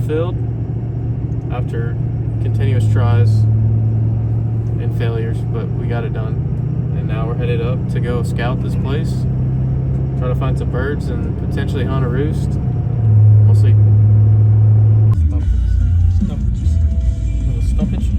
Filled after continuous tries and failures, but we got it done, and now we're headed up to go scout this place, try to find some birds and potentially hunt a roost. We'll see. Little stumpage.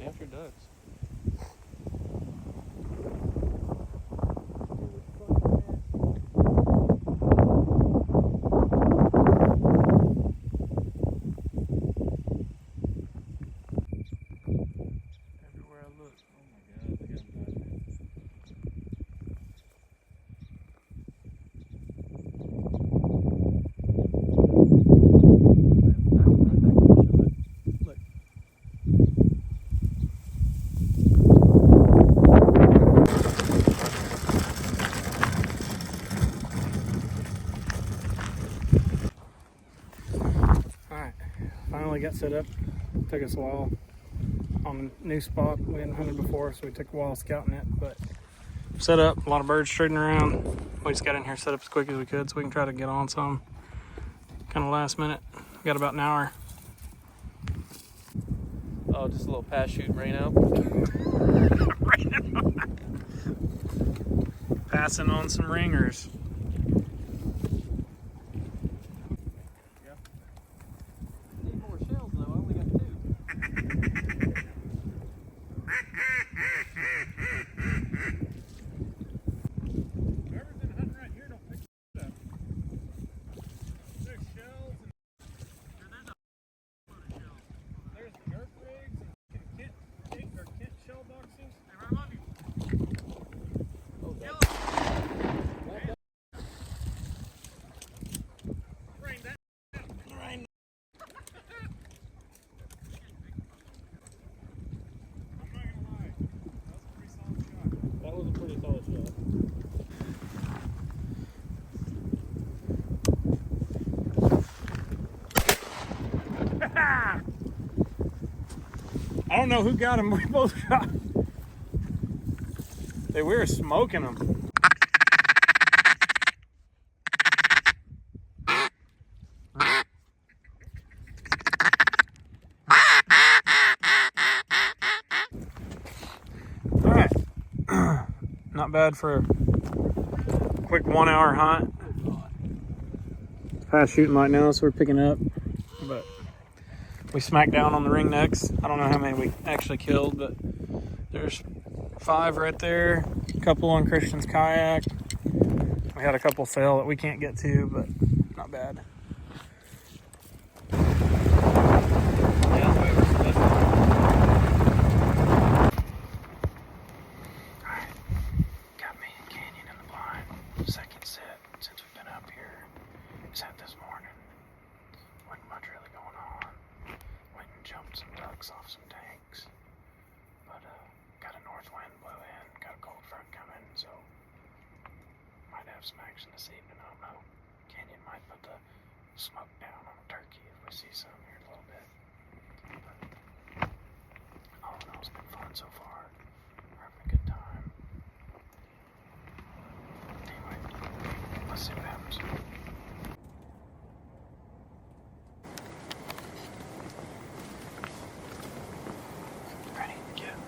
After ducks. Everywhere I look. Oh my God, they got them. Finally got set up. Took us a while on a new spot we hadn't hunted before, so we took a while scouting it, but set up. A lot of birds trading around. We just got in here set up as quick as we could so we can try to get on some kind of last minute. We got about an hour. Oh, just a little pass shoot rain out. Passing on some ringers. I don't know who got him. We both got him. We were smoking them. All right. Not bad for a quick 1 hour hunt. Fast shooting right now, so we're picking up. But we smacked down on the ringnecks. I don't know how many we actually killed, but there's 5 right there. A couple on Christian's kayak. We had a couple fail that we can't get to, but not bad. some action this evening. I don't know. Canyon might put the smoke down on a turkey if we see some here in a little bit. But all in all, it's been fun so far. We're having a good time. Anyway, let's see what happens. Ready? Yeah.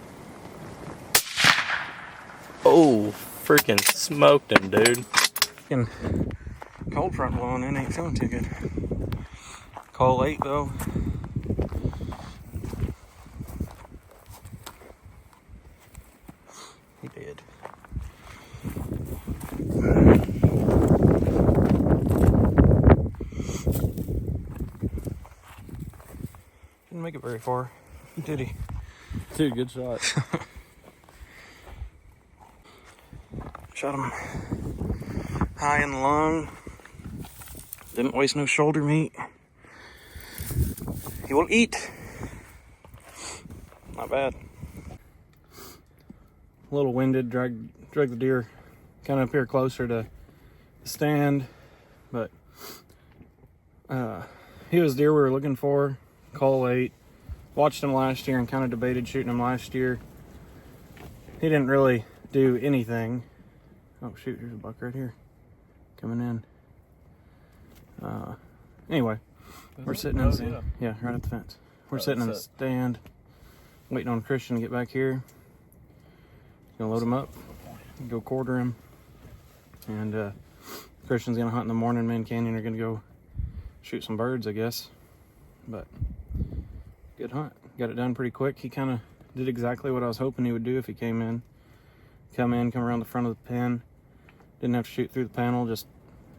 Oh, freaking smoked him, dude. Freaking cold front blowing in, ain't feeling too good. Call late though. He did. Didn't make it very far, did he? Dude, good shot. Shot him high in the lung. Didn't waste no shoulder meat. He will eat. Not bad. A little winded, drag the deer kind of up here closer to the stand, but he was deer we were looking for. Call late. Watched him last year and kind of debated shooting him last year. He didn't really do anything. Oh shoot, here's a buck right here coming in. Anyway, we're sitting in the stand. Yeah, right at the fence. We're sitting in the stand waiting on Christian to get back here. Gonna load him up, go quarter him, and Christian's gonna hunt in the morning. Me and Canyon are gonna go shoot some birds, I guess. But good hunt. Got it done pretty quick. He kind of did exactly what I was hoping he would do if he came in. Come around the front of the pen. Didn't have to shoot through the panel, just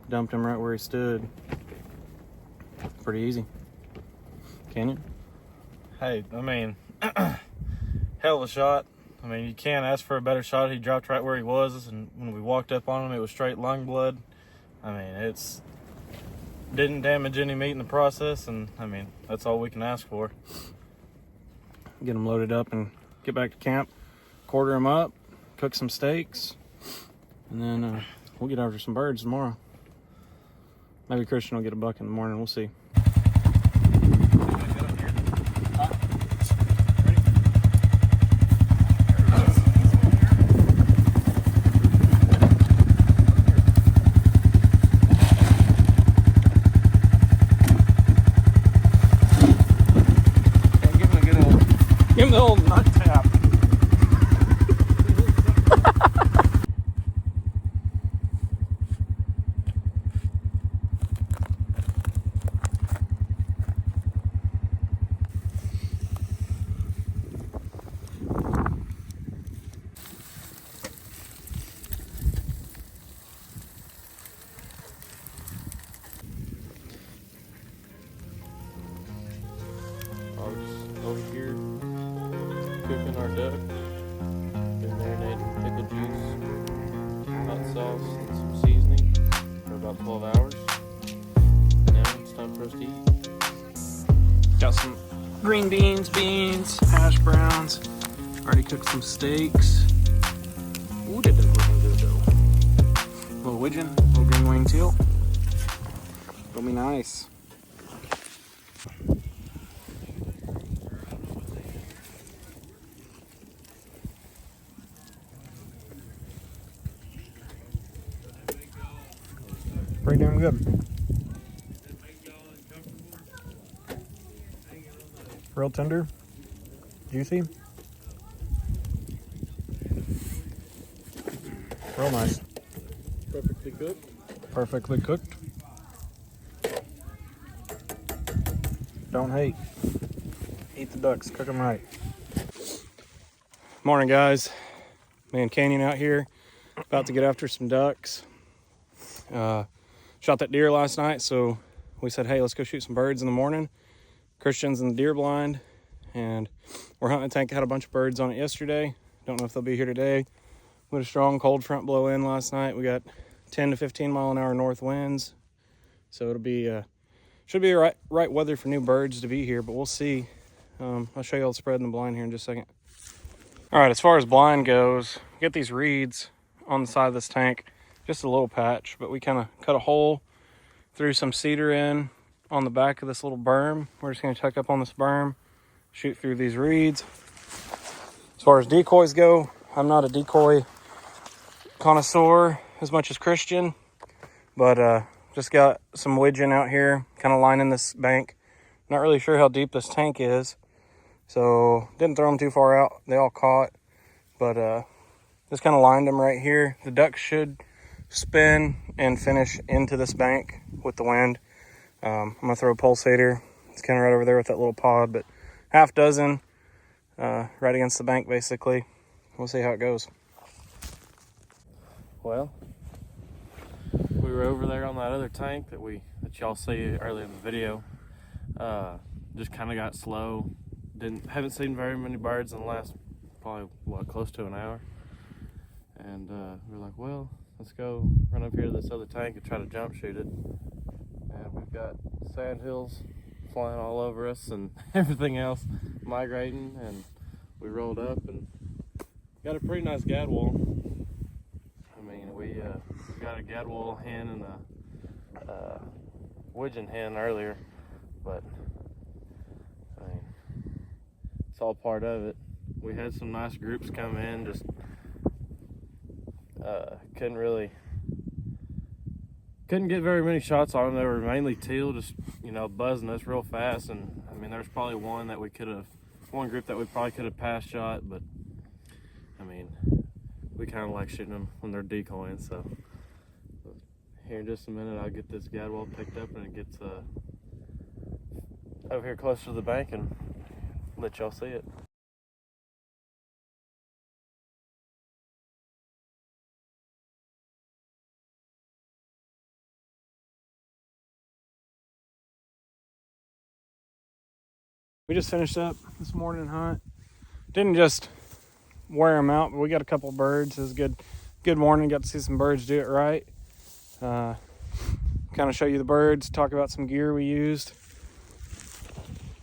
dumped him right where he stood. Pretty easy. Canyon? Hey, I mean, hell of a shot. I mean, you can't ask for a better shot. He dropped right where he was, and when we walked up on him, it was straight lung blood. I mean, it's didn't damage any meat in the process, and I mean, that's all we can ask for. Get him loaded up and get back to camp, quarter him up, cook some steaks, and then we'll get after some birds tomorrow. Maybe Christian will get a buck in the morning. We'll see. Give him the old nut tap. Over here, cooking our duck. Been marinating pickle juice, hot sauce, and some seasoning for about 12 hours. Now it's time for us to eat. Got some green beans, hash browns. Already cooked some steaks. Ooh, that does looking good though. Little widgeon, little green wing teal. It'll be nice. Pretty damn good. Real tender, juicy. Real nice. Perfectly cooked. Perfectly cooked. Don't hate. Eat the ducks, cook them right. Morning, guys. Me and Canyon out here, about to get after some ducks. Shot that deer last night, so we said, hey, let's go shoot some birds in the morning. Christian's in the deer blind, and we're hunting a tank that had a bunch of birds on it yesterday. Don't know if they'll be here today. We had a strong cold front blow in last night. We got 10 to 15 mile an hour north winds, so it'll be should be right weather for new birds to be here, but we'll see. I'll show you all the spread in the blind here in just a second. All right, as far as blind goes, get these reeds on the side of this tank. just a little patch, but we kind of cut a hole, threw some cedar in on the back of this little berm. We're just going to tuck up on this berm, shoot through these reeds. As far as decoys go, I'm not a decoy connoisseur as much as Christian, but just got some widgeon out here, kind of lining this bank. Not really sure how deep this tank is, so didn't throw them too far out. They all caught, but just kind of lined them right here. The ducks should spin and finish into this bank with the wind. I'm gonna throw a pulsator. It's kind of right over there with that little pod, but half dozen right against the bank basically. We'll see how it goes. Well, we were over there on that other tank that y'all see earlier in the video. Just kind of got slow. Haven't seen very many birds in the last probably close to an hour. And we're like, well, let's go run up here to this other tank and try to jump shoot it. And we've got sandhills flying all over us and everything else migrating. And we rolled up and got a pretty nice gadwall. I mean, we got a gadwall hen and a widgeon hen earlier, but I mean, it's all part of it. We had some nice groups come in, just couldn't get very many shots on them. They were mainly teal, just buzzing us real fast. And I mean, there's probably one group that we probably could have passed shot, but I mean, we kind of like shooting them when they're decoying. So here in just a minute, I'll get this gadwall picked up and it gets over here closer to the bank and let y'all see it. We just finished up this morning hunt. Didn't just wear them out, but we got a couple birds. It was a good morning. Got to see some birds do it right. Kind of show you the birds, talk about some gear we used.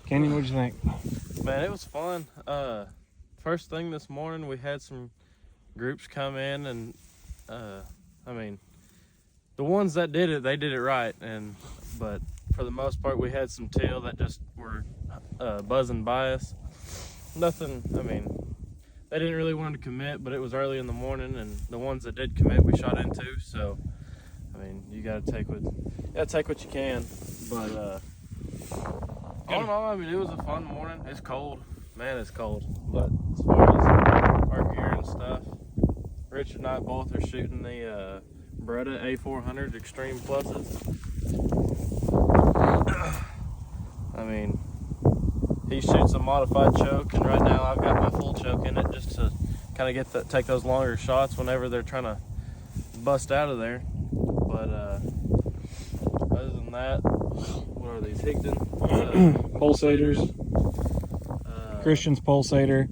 Kenyon, what'd you think? Man, it was fun. First thing this morning, we had some groups come in, and I mean, the ones that did it, they did it right. But for the most part, we had some teal that just were buzzing by us. Nothing, I mean, they didn't really want to commit, but it was early in the morning, and the ones that did commit, we shot into. So, I mean, you gotta take what you can. But all in all, I mean, it was a fun morning. It's cold, man, it's cold. But as far as our gear and stuff, Rich and I both are shooting the Beretta A400 Extreme Pluses. I mean, he shoots a modified choke, and right now I've got my full choke in it just to kind of take those longer shots whenever they're trying to bust out of there. But other than that, what are these, Higdon? Pulsators. Christian's pulsator.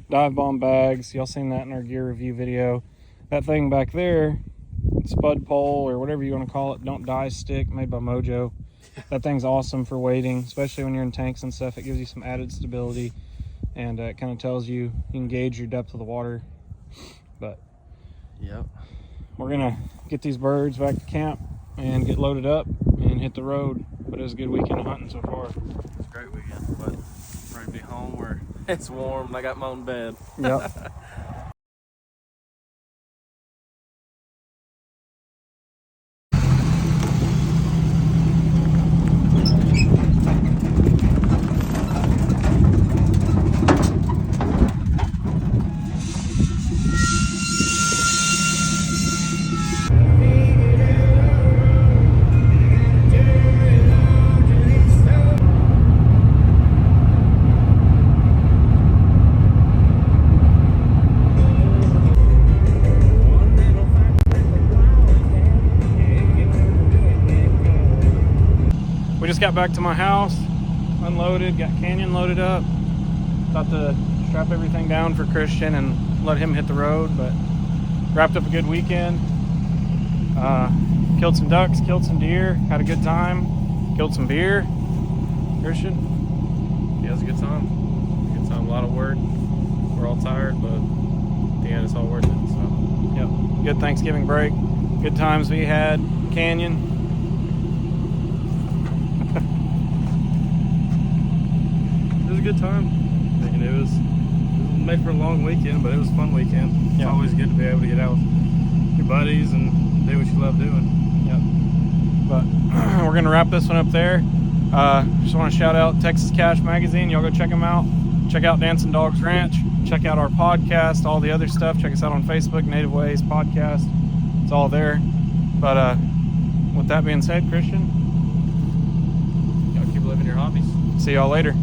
Dive bomb bags. Y'all seen that in our gear review video. That thing back there, spud pole or whatever you want to call it, don't die stick, made by Mojo. That thing's awesome for wading, especially when you're in tanks and stuff. It gives you some added stability, and it kind of tells you can gauge your depth of the water. But yep, we're gonna get these birds back to camp and get loaded up and hit the road. But it was a good weekend of hunting so far. It's a great weekend, but I'm ready to be home where it's warm and I got my own bed. Yep. We just got back to my house, unloaded, got Canyon loaded up. Thought to strap everything down for Christian and let him hit the road, but wrapped up a good weekend. Killed some ducks, killed some deer, had a good time, killed some beer. Christian? Yeah, it was a good time. Good time, a lot of work. We're all tired, but at the end it's all worth it. So Yep. Good Thanksgiving break. Good times we had, canyon. It was a good time. I mean, it was made for a long weekend, but it was a fun weekend. It's always good to be able to get out with your buddies and do what you love doing. Yep. But we're gonna wrap this one up there. Just want to shout out Texas Cash Magazine. Y'all go check them out. Check out Dancing Dogs Ranch. Check out our podcast, all the other stuff. Check us out on Facebook, Native Ways Podcast. It's all there. But with that being said, Christian, Y'all keep living your hobbies. see y'all later.